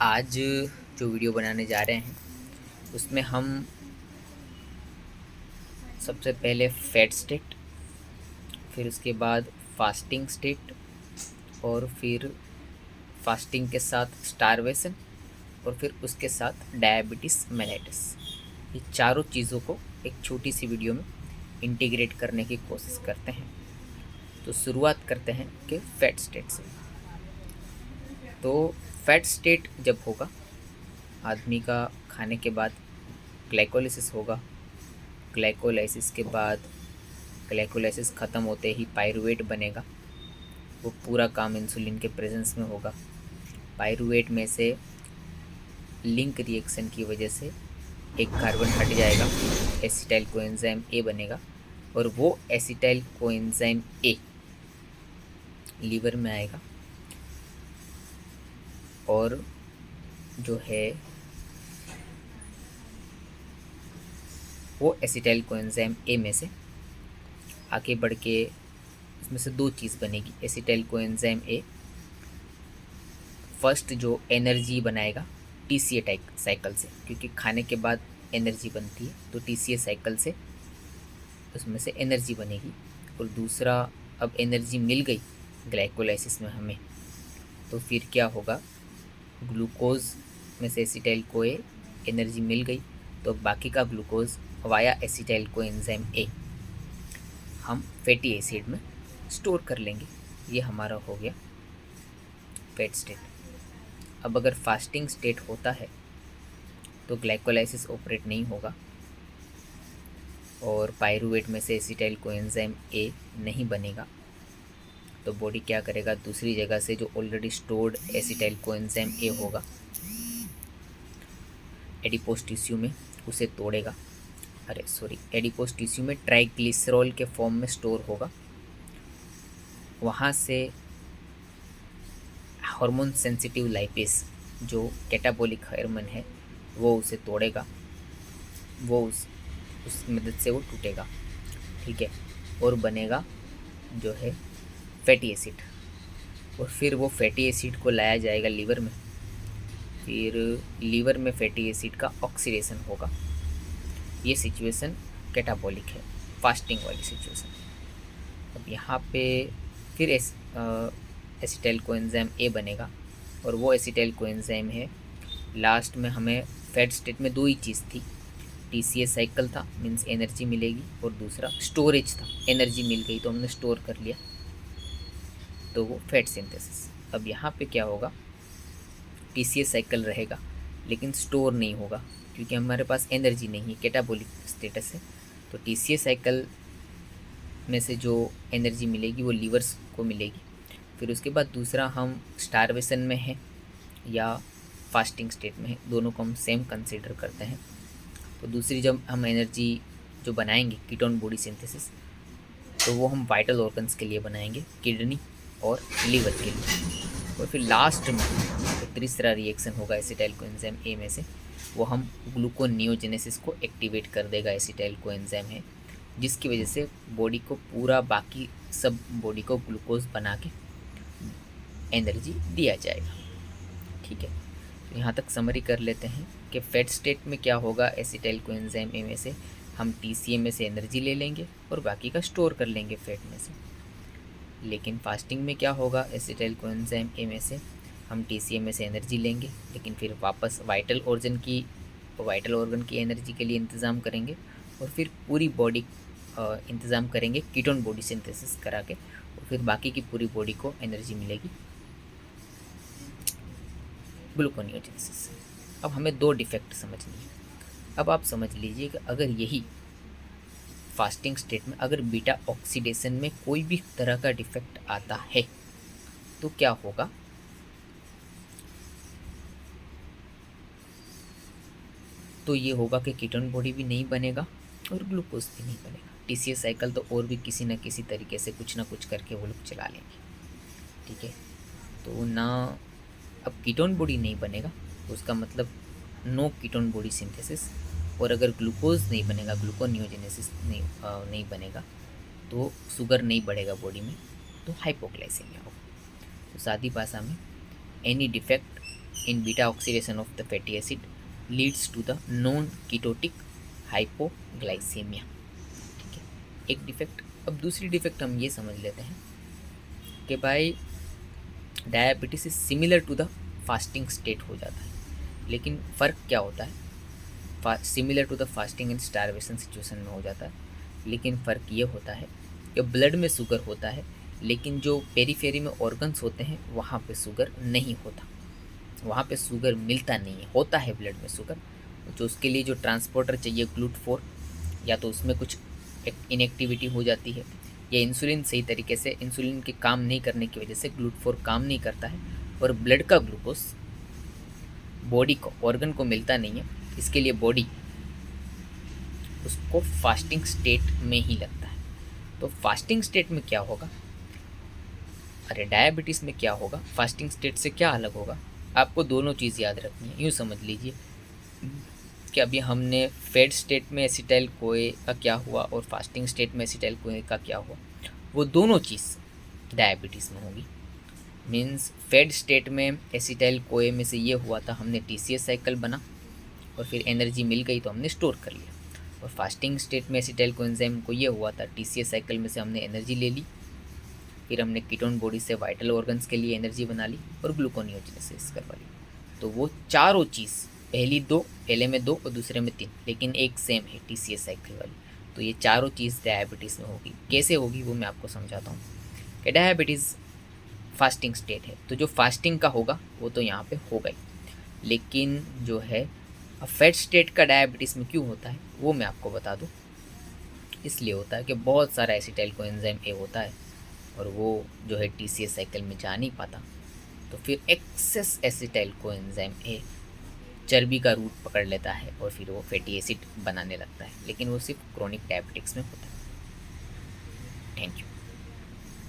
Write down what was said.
आज जो वीडियो बनाने जा रहे हैं उसमें हम सबसे पहले फैट स्टेट, फिर उसके बाद फास्टिंग स्टेट, और फिर फास्टिंग के साथ स्टारवेशन, और फिर उसके साथ डायबिटीज़ मेलाइटिस, ये चारों चीज़ों को एक छोटी सी वीडियो में इंटीग्रेट करने की कोशिश करते हैं। तो शुरुआत करते हैं कि फैट स्टेट से। तो फैट स्टेट जब होगा, आदमी का खाने के बाद ग्लाइकोलिसिस होगा। ग्लाइकोलाइसिस के बाद ग्लाइकोलाइसिस ख़त्म होते ही पायरुवेट बनेगा। वो पूरा काम इंसुलिन के प्रेजेंस में होगा। पायरुवेट में से लिंक रिएक्शन की वजह से एक कार्बन हट जाएगा, एसिटाइल कोएंजाइम ए बनेगा, और वो एसिटाइल कोएंजाइम ए लीवर में आएगा और जो है वो एसिटाइल कोएंजाइम ए में से आगे बढ़ के इसमें से दो चीज़ बनेगी। एसिटाइल कोएंजाइम ए फर्स्ट जो एनर्जी बनाएगा टीसीए टाइप साइकिल से, क्योंकि खाने के बाद एनर्जी बनती है, तो टीसीए साइकिल से उसमें से एनर्जी बनेगी। और दूसरा, अब एनर्जी मिल गई ग्लाइकोलाइसिस में हमें, तो फिर क्या होगा, ग्लूकोज में से एसिटाइल कोए एनर्जी मिल गई, तो बाकी का glucose via acetyl coenzyme A हम फैटी एसिड में स्टोर कर लेंगे। ये हमारा हो गया फैट स्टेट। अब अगर फास्टिंग स्टेट होता है तो ग्लाइकोलाइसिस ऑपरेट नहीं होगा और पायरुवेट में से एसिटाइल कोएंजाइम ए नहीं बनेगा। तो बॉडी क्या करेगा, दूसरी जगह से जो already stored acetyl coenzyme A होगा एडिपोज टिश्यू में, उसे तोड़ेगा। एडिपोज टिश्यू में ट्राइग्लिसरॉल के फॉर्म में स्टोर होगा। वहाँ से हार्मोन सेंसिटिव लाइपेज जो कैटाबोलिक हार्मोन है वो उसे तोड़ेगा, वो उस मदद से वो टूटेगा, ठीक है, और बनेगा जो है फैटी एसिड। और फिर वो फैटी एसिड को लाया जाएगा लीवर में, फिर लीवर में फैटी एसिड का ऑक्सीडेशन होगा। ये सिचुएशन कैटाबॉलिक है, फास्टिंग वाली सिचुएशन। अब यहाँ पे फिर एसिटाइल कोएंजाइम ए बनेगा, और वो एसिटाइल कोएंजाइम है लास्ट में हमें फैट स्टेट में दो ही चीज़ थी, टीसीए साइकिल था, मीन्स एनर्जी मिलेगी, और दूसरा स्टोरेज था, एनर्जी मिल गई तो हमने स्टोर कर लिया, तो वो फैट सिंथेसिस। अब यहाँ पे क्या होगा, टीसीए साइकिल रहेगा लेकिन स्टोर नहीं होगा, क्योंकि हमारे पास एनर्जी नहीं है, कैटाबॉलिक स्टेटस है। तो टीसीए साइकिल में से जो एनर्जी मिलेगी वो लीवर्स को मिलेगी। फिर उसके बाद दूसरा, हम स्टारवेशन में हैं या फास्टिंग स्टेट में है, दोनों को हम सेम कंसीडर करते हैं। तो दूसरी जब हम एनर्जी जो बनाएंगे कीटोन बॉडी सिंथेसिस, तो वो हम वाइटल ऑर्गन्स के लिए बनाएंगे, किडनी और लीवर के लिए। और फिर लास्ट में तो तीसरा रिएक्शन होगा एसिटाइल कोएंजाइम ए में से, वो हम ग्लूकोनियोजेनेसिस को एक्टिवेट कर देगा। एसिटाइल कोएंजाइम है जिसकी वजह से बॉडी को पूरा बाकी सब बॉडी को ग्लूकोज बना के एनर्जी दिया जाएगा, ठीक है। तो यहाँ तक समरी कर लेते हैं कि फैट स्टेट में क्या होगा, एसिटाइल कोएंजाइम ए में से हम टीसीए में से एनर्जी ले लेंगे और बाकी का स्टोर कर लेंगे फैट में से। लेकिन फास्टिंग में क्या होगा, एसिटाइल कोएंजाइम ए में से हम टीसीए में से एनर्जी लेंगे, लेकिन फिर वापस वाइटल ऑर्गन की एनर्जी के लिए इंतज़ाम करेंगे, और फिर पूरी बॉडी इंतज़ाम करेंगे कीटोन बॉडी सिंथेसिस करा के, और फिर बाकी की पूरी बॉडी को एनर्जी मिलेगी ग्लूकोनियोजेनेसिस से। अब हमें दो डिफेक्ट समझनी है। अब आप समझ लीजिए कि अगर यही फास्टिंग स्टेट में अगर बीटा ऑक्सीडेशन में कोई भी तरह का डिफेक्ट आता है तो क्या होगा, तो ये होगा कि कीटोन बॉडी भी नहीं बनेगा और ग्लूकोज भी नहीं बनेगा। टीसीए साइकिल तो और भी किसी न किसी तरीके से कुछ ना कुछ करके वो लोग चला लेंगे, ठीक है। तो ना अब कीटोन बॉडी नहीं बनेगा, उसका मतलब नो कीटोन बॉडी सिंथेसिस, और अगर ग्लूकोज नहीं बनेगा, ग्लूकोनियोजेनेसिस नहीं बनेगा, तो शुगर नहीं बढ़ेगा बॉडी में, तो हाइपोग्लाइसेमिया होगा। तो सादी भाषा में any defect in beta oxidation of the fatty acid leads to the non ketotic hypoglycaemia. ठीक है, एक डिफेक्ट। अब दूसरी डिफेक्ट हम ये समझ लेते हैं कि भाई diabetes is similar to the fasting state हो जाता है, लेकिन फ़र्क क्या होता है? Similar to the fasting and starvation situation में हो जाता है, लेकिन फ़र्क ये होता है कि ब्लड में शुगर होता है, लेकिन जो पेरीफेरी में ऑर्गन्स होते हैं वहाँ पे शुगर नहीं होता, वहाँ पे शुगर मिलता नहीं है। होता है ब्लड में शुगर, जो उसके लिए जो ट्रांसपोर्टर चाहिए GLUT4, या तो उसमें कुछ इनएक्टिविटी हो जाती है, या इंसुलिन सही तरीके से, इंसुलिन के काम नहीं करने की वजह से GLUT4 काम नहीं करता है, और ब्लड का ग्लूकोज बॉडी को, ऑर्गन को मिलता नहीं है। इसके लिए बॉडी उसको फास्टिंग स्टेट में ही लगता है। तो फास्टिंग स्टेट में क्या होगा, अरे डायबिटीज़ में क्या होगा, फास्टिंग स्टेट से क्या अलग होगा? आपको दोनों चीज़ याद रखनी है। यूँ समझ लीजिए कि अभी हमने फेड स्टेट में एसिटाइल कोए का क्या हुआ और फास्टिंग स्टेट में एसिटाइल कोए का क्या हुआ, वो दोनों चीज़ डायबिटीज़ में होगी। मीन्स फेड स्टेट में एसिटाइल कोए में से ये हुआ था, हमने TCA साइकिल बना और फिर एनर्जी मिल गई तो हमने स्टोर कर लिया। और फास्टिंग स्टेट में एसिटाइल कोएंजाइम को ये हुआ था, TCA साइकिल में से हमने एनर्जी ले ली, फिर हमने कीटोन बॉडी से वाइटल ऑर्गन्स के लिए एनर्जी बना ली और ग्लूकोनियोजेनेसिस करवा ली। तो वो चारों चीज़, पहले में दो और दूसरे में 3, लेकिन एक सेम है TCA साइकिल वाली। तो ये चारों चीज़ डायबिटीज़ में होगी। कैसे होगी वो मैं आपको समझाता हूँ कि डायबिटीज़ फास्टिंग स्टेट है, तो जो फास्टिंग का होगा वो तो यहाँ पे होगा ही, लेकिन जो है फैट स्टेट का डायबिटीज़ में क्यों होता है वो मैं आपको बता दूँ। इसलिए होता है कि बहुत सारा एसिटाइल कोएंजाइम ए होता है और वो जो है TCA साइकिल में जा नहीं पाता, तो फिर एक्सेस एसिटाइल कोएंजाइम ए चर्बी का रूट पकड़ लेता है और फिर वो फैटी एसिड बनाने लगता है, लेकिन वो सिर्फ क्रोनिक डायबिटिक्स में होता है। Thank you.